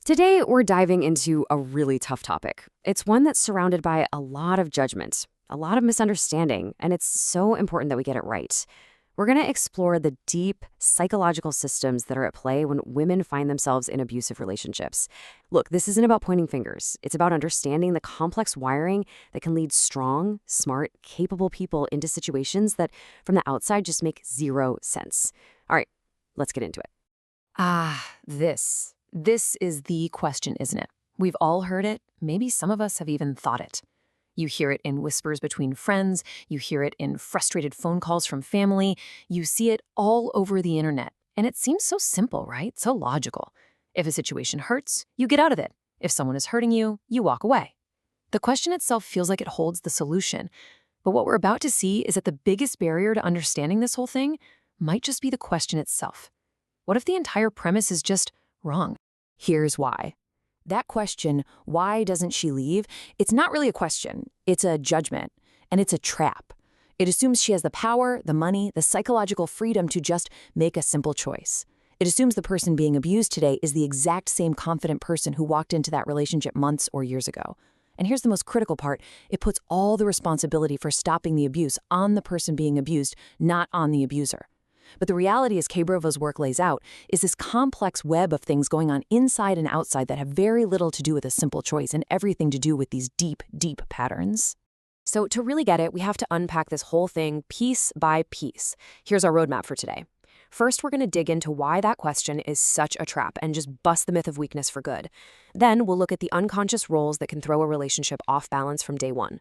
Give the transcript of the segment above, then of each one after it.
Today, we're diving into a really tough topic. It's one that's surrounded by a lot of judgment, a lot of misunderstanding, and it's so important that we get it right. We're going to explore the deep psychological systems that are at play when women find themselves in abusive relationships. Look, this isn't about pointing fingers. It's about understanding the complex wiring that can lead strong, smart, capable people into situations that, from the outside, just make zero sense. All right, let's get into it. This is the question, isn't it? We've all heard it. Maybe some of us have even thought it. You hear it in whispers between friends. You hear it in frustrated phone calls from family. You see it all over the internet. And it seems so simple, right? So logical. If a situation hurts, you get out of it. If someone is hurting you, you walk away. The question itself feels like it holds the solution. But what we're about to see is that the biggest barrier to understanding this whole thing might just be the question itself. What if the entire premise is just wrong? Here's why. That question, why doesn't she leave? It's not really a question. It's a judgment, and it's a trap. It assumes she has the power, the money, the psychological freedom to just make a simple choice. It assumes the person being abused today is the exact same confident person who walked into that relationship months or years ago. And here's the most critical part. It puts all the responsibility for stopping the abuse on the person being abused, not on the abuser. But the reality, as Kebrova's work lays out, is this complex web of things going on inside and outside that have very little to do with a simple choice and everything to do with these deep, deep patterns. So to really get it, we have to unpack this whole thing piece by piece. Here's our roadmap for today. First, we're going to dig into why that question is such a trap and just bust the myth of weakness for good. Then we'll look at the unconscious roles that can throw a relationship off balance from day one.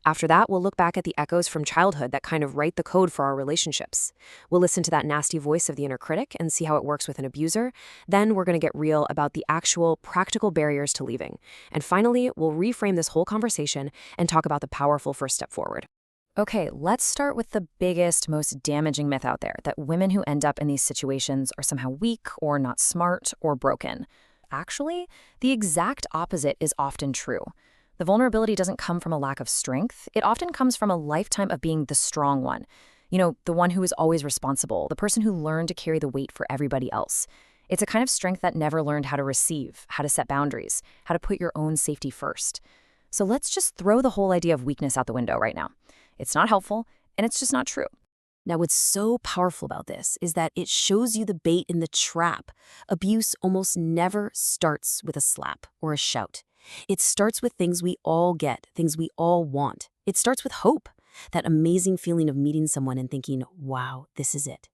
After that, we'll look back at the echoes from childhood that kind of write the code for our relationships. We'll listen to that nasty voice of the inner critic and see how it works with an abuser. Then we're going to get real about the actual practical barriers to leaving. And finally, we'll reframe this whole conversation and talk about the powerful first step forward. Okay, let's start with the biggest, most damaging myth out there, that women who end up in these situations are somehow weak or not smart or broken. Actually, the exact opposite is often true. The vulnerability doesn't come from a lack of strength. It often comes from a lifetime of being the strong one. You know, the one who is always responsible, the person who learned to carry the weight for everybody else. It's a kind of strength that never learned how to receive, how to set boundaries, how to put your own safety first. So let's just throw the whole idea of weakness out the window right now. It's not helpful, and it's just not true. Now, what's so powerful about this is that it shows you the bait in the trap. Abuse almost never starts with a slap or a shout. It starts with things we all get, things we all want. It starts with hope, that amazing feeling of meeting someone and thinking, wow, this is it.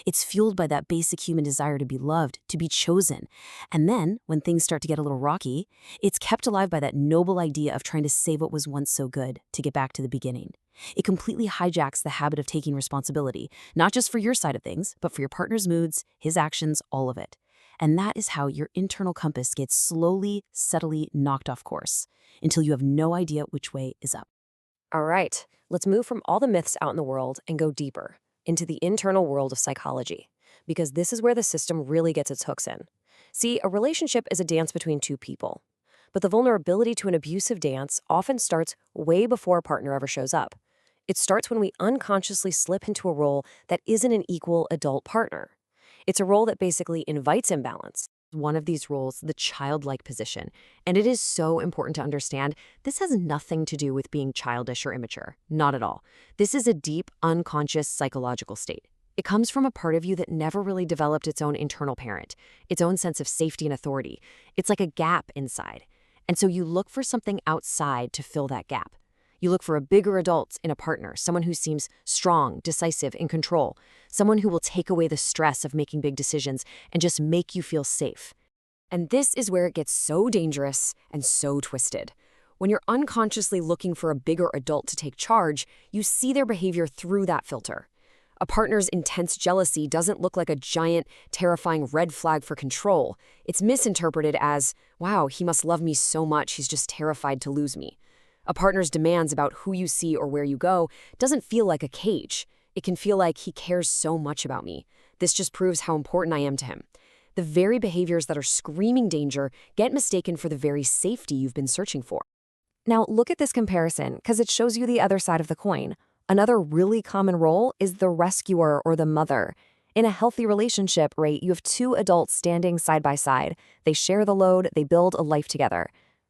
It's fueled by that basic human desire to be loved, to be chosen. And then, when things start to get a little rocky, it's kept alive by that noble idea of trying to save what was once so good, to get back to the beginning. It completely hijacks the habit of taking responsibility, not just for your side of things, but for your partner's moods, his actions, all of it. And that is how your internal compass gets slowly, subtly knocked off course, until you have no idea which way is up. All right, let's move from all the myths out in the world and go deeper into the internal world of psychology, because this is where the system really gets its hooks in. See, a relationship is a dance between two people, but the vulnerability to an abusive dance often starts way before a partner ever shows up. It starts when we unconsciously slip into a role that isn't an equal adult partner. It's a role that basically invites imbalance. One of these roles, the childlike position. And it is so important to understand this has nothing to do with being childish or immature. Not at all. This is a deep, unconscious psychological state. It comes from a part of you that never really developed its own internal parent, its own sense of safety and authority. It's like a gap inside. And so you look for something outside to fill that gap. You look for a bigger adult in a partner, someone who seems strong, decisive, in control, someone who will take away the stress of making big decisions and just make you feel safe. And this is where it gets so dangerous and so twisted. When you're unconsciously looking for a bigger adult to take charge, you see their behavior through that filter. A partner's intense jealousy doesn't look like a giant, terrifying red flag for control. It's misinterpreted as, wow, he must love me so much, he's just terrified to lose me. A partner's demands about who you see or where you go doesn't feel like a cage. It can feel like he cares so much about me. This just proves how important I am to him. The very behaviors that are screaming danger get mistaken for the very safety you've been searching for. Now, look at this comparison, because it shows you the other side of the coin. Another really common role is the rescuer or the mother. In a healthy relationship, right, you have two adults standing side by side. They share the load, they build a life together.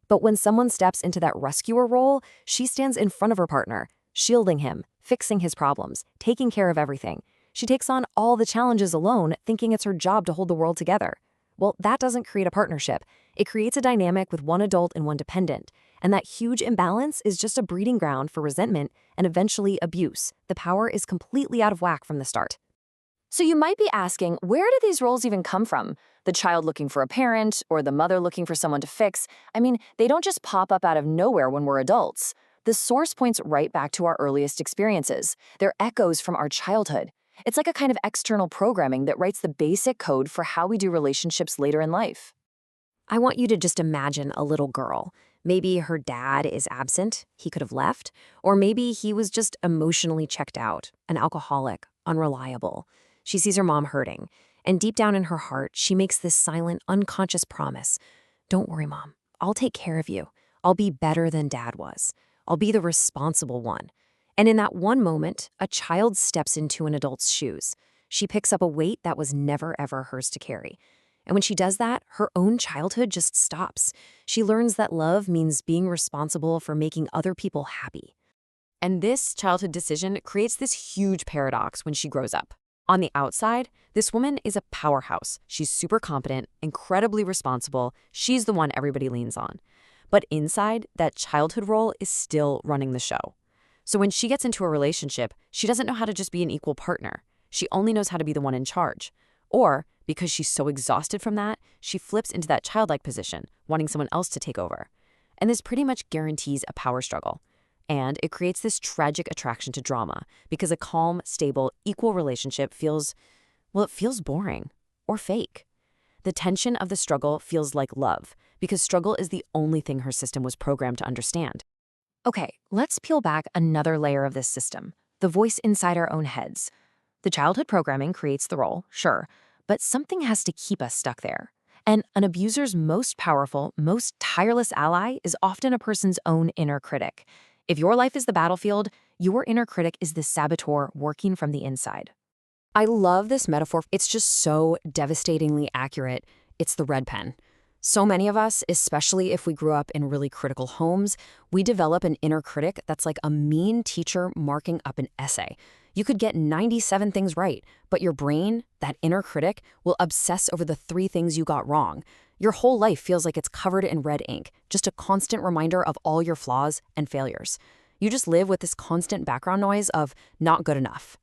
But when someone steps into that rescuer role, she stands in front of her partner, shielding him, fixing his problems, taking care of everything. She takes on all the challenges alone, thinking it's her job to hold the world together. Well, that doesn't create a partnership. It creates a dynamic with one adult and one dependent. And that huge imbalance is just a breeding ground for resentment and eventually abuse. The power is completely out of whack from the start. So you might be asking, where do these roles even come from? The child looking for a parent or the mother looking for someone to fix? I mean, they don't just pop up out of nowhere when we're adults. The source points right back to our earliest experiences. They're echoes from our childhood. It's like a kind of external programming that writes the basic code for how we do relationships later in life. I want you to just imagine a little girl. Maybe her dad is absent, he could have left, or maybe he was just emotionally checked out, an alcoholic, unreliable. She sees her mom hurting, and deep down in her heart, she makes this silent, unconscious promise. Don't worry, Mom. I'll take care of you. I'll be better than Dad was. I'll be the responsible one. And in that one moment, a child steps into an adult's shoes. She picks up a weight that was never, ever hers to carry. And when she does that, her own childhood just stops. She learns that love means being responsible for making other people happy. And this childhood decision creates this huge paradox when she grows up. On the outside, this woman is a powerhouse. She's super competent, incredibly responsible. She's the one everybody leans on. But inside, that childhood role is still running the show. So when she gets into a relationship, she doesn't know how to just be an equal partner. She only knows how to be the one in charge. Or, because she's so exhausted from that, she flips into that childlike position, wanting someone else to take over. And this pretty much guarantees a power struggle. And it creates this tragic attraction to drama, because a calm, stable, equal relationship feels boring or fake. The tension of the struggle feels like love, because struggle is the only thing her system was programmed to understand. Okay, let's peel back another layer of this system, the voice inside our own heads. The childhood programming creates the role, sure, but something has to keep us stuck there. And an abuser's most powerful, most tireless ally is often a person's own inner critic. If your life is the battlefield, your inner critic is the saboteur working from the inside. I love this metaphor. It's just so devastatingly accurate. It's the red pen. So many of us, especially if we grew up in really critical homes, we develop an inner critic that's like a mean teacher marking up an essay. You could get 97 things right, but your brain, that inner critic, will obsess over the 3 things you got wrong. Your whole life feels like it's covered in red ink, just a constant reminder of all your flaws and failures. You just live with this constant background noise of not good enough.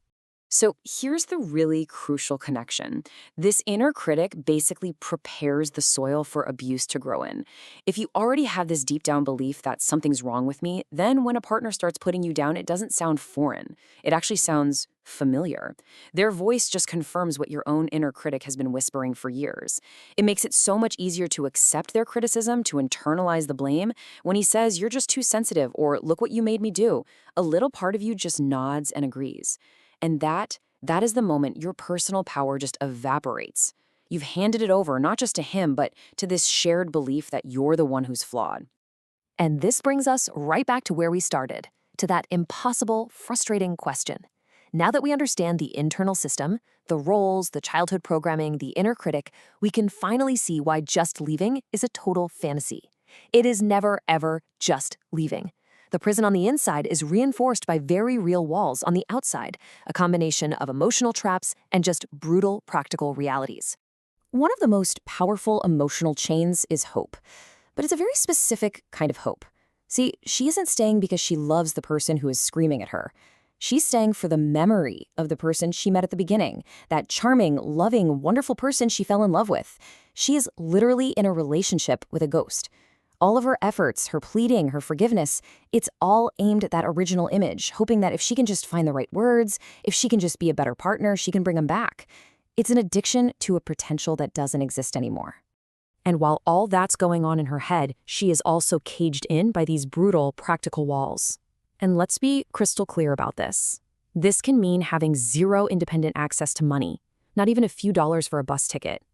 So here's the really crucial connection. This inner critic basically prepares the soil for abuse to grow in. If you already have this deep down belief that something's wrong with me, then when a partner starts putting you down, it doesn't sound foreign. It actually sounds familiar. Their voice just confirms what your own inner critic has been whispering for years. It makes it so much easier to accept their criticism, to internalize the blame. When he says, "You're just too sensitive," or "Look what you made me do," a little part of you just nods and agrees. And that is the moment your personal power just evaporates. You've handed it over, not just to him, but to this shared belief that you're the one who's flawed. And this brings us right back to where we started, to that impossible, frustrating question. Now that we understand the internal system, the roles, the childhood programming, the inner critic, we can finally see why just leaving is a total fantasy. It is never, ever just leaving. The prison on the inside is reinforced by very real walls on the outside, a combination of emotional traps and just brutal practical realities. One of the most powerful emotional chains is hope, but it's a very specific kind of hope. See, she isn't staying because she loves the person who is screaming at her. She's staying for the memory of the person she met at the beginning, that charming, loving, wonderful person she fell in love with. She is literally in a relationship with a ghost. All of her efforts, her pleading, her forgiveness, it's all aimed at that original image, hoping that if she can just find the right words, if she can just be a better partner, she can bring him back. It's an addiction to a potential that doesn't exist anymore. And while all that's going on in her head, she is also caged in by these brutal, practical walls. And let's be crystal clear about this. This can mean having zero independent access to money, not even a few dollars for a bus ticket.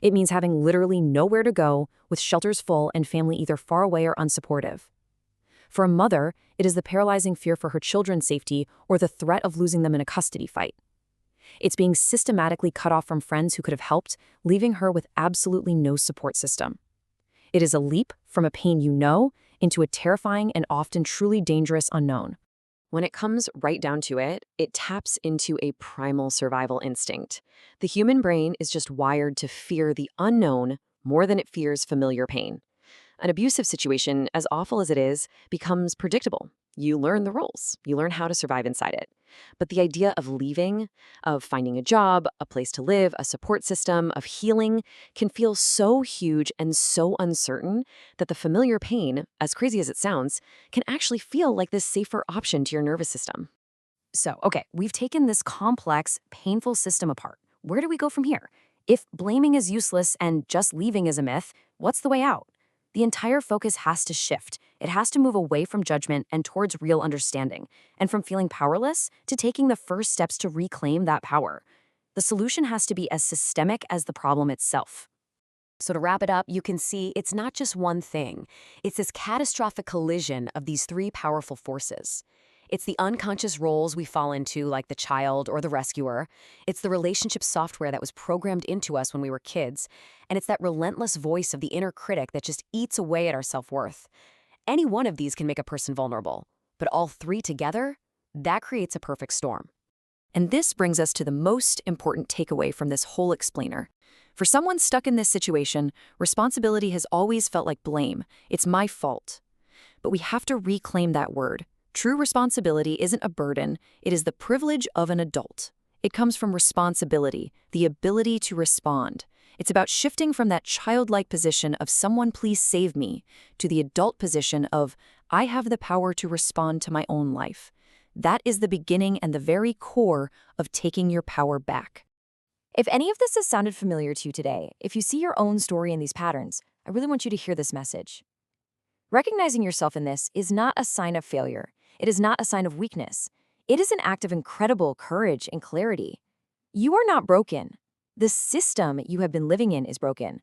It means having literally nowhere to go, with shelters full and family either far away or unsupportive. For a mother, it is the paralyzing fear for her children's safety or the threat of losing them in a custody fight. It's being systematically cut off from friends who could have helped, leaving her with absolutely no support system. It is a leap from a pain you know into a terrifying and often truly dangerous unknown. When it comes right down to it, it taps into a primal survival instinct. The human brain is just wired to fear the unknown more than it fears familiar pain. An abusive situation, as awful as it is, becomes predictable. You learn the rules. You learn how to survive inside it. But the idea of leaving, of finding a job, a place to live, a support system, of healing, can feel so huge and so uncertain that the familiar pain, as crazy as it sounds, can actually feel like this safer option to your nervous system. So, okay, we've taken this complex, painful system apart. Where do we go from here? If blaming is useless and just leaving is a myth, what's the way out? The entire focus has to shift. It has to move away from judgment and towards real understanding, and from feeling powerless to taking the first steps to reclaim that power. The solution has to be as systemic as the problem itself. So to wrap it up, you can see it's not just one thing. It's this catastrophic collision of these three powerful forces. It's the unconscious roles we fall into, like the child or the rescuer. It's the relationship software that was programmed into us when we were kids. And it's that relentless voice of the inner critic that just eats away at our self-worth. Any one of these can make a person vulnerable. But all three together, that creates a perfect storm. And this brings us to the most important takeaway from this whole explainer. For someone stuck in this situation, responsibility has always felt like blame. It's my fault. But we have to reclaim that word. True responsibility isn't a burden, it is the privilege of an adult. It comes from responsibility, the ability to respond. It's about shifting from that childlike position of someone please save me to the adult position of I have the power to respond to my own life. That is the beginning and the very core of taking your power back. If any of this has sounded familiar to you today, if you see your own story in these patterns, I really want you to hear this message. Recognizing yourself in this is not a sign of failure. It is not a sign of weakness. It is an act of incredible courage and clarity. You are not broken. The system you have been living in is broken.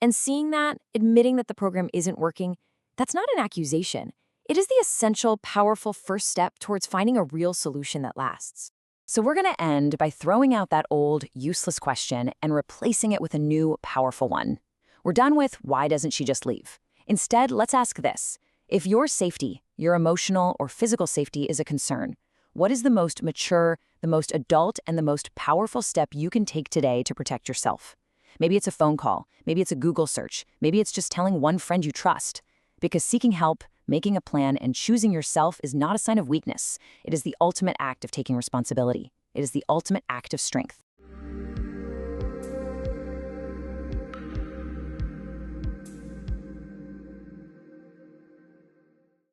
And seeing that, admitting that the program isn't working, that's not an accusation. It is the essential, powerful first step towards finding a real solution that lasts. So we're going to end by throwing out that old, useless question and replacing it with a new, powerful one. We're done with why doesn't she just leave? Instead, let's ask this. If your safety, your emotional or physical safety is a concern, what is the most mature, the most adult, and the most powerful step you can take today to protect yourself? Maybe it's a phone call, maybe it's a Google search, maybe it's just telling one friend you trust. Because seeking help, making a plan, and choosing yourself is not a sign of weakness. It is the ultimate act of taking responsibility. It is the ultimate act of strength.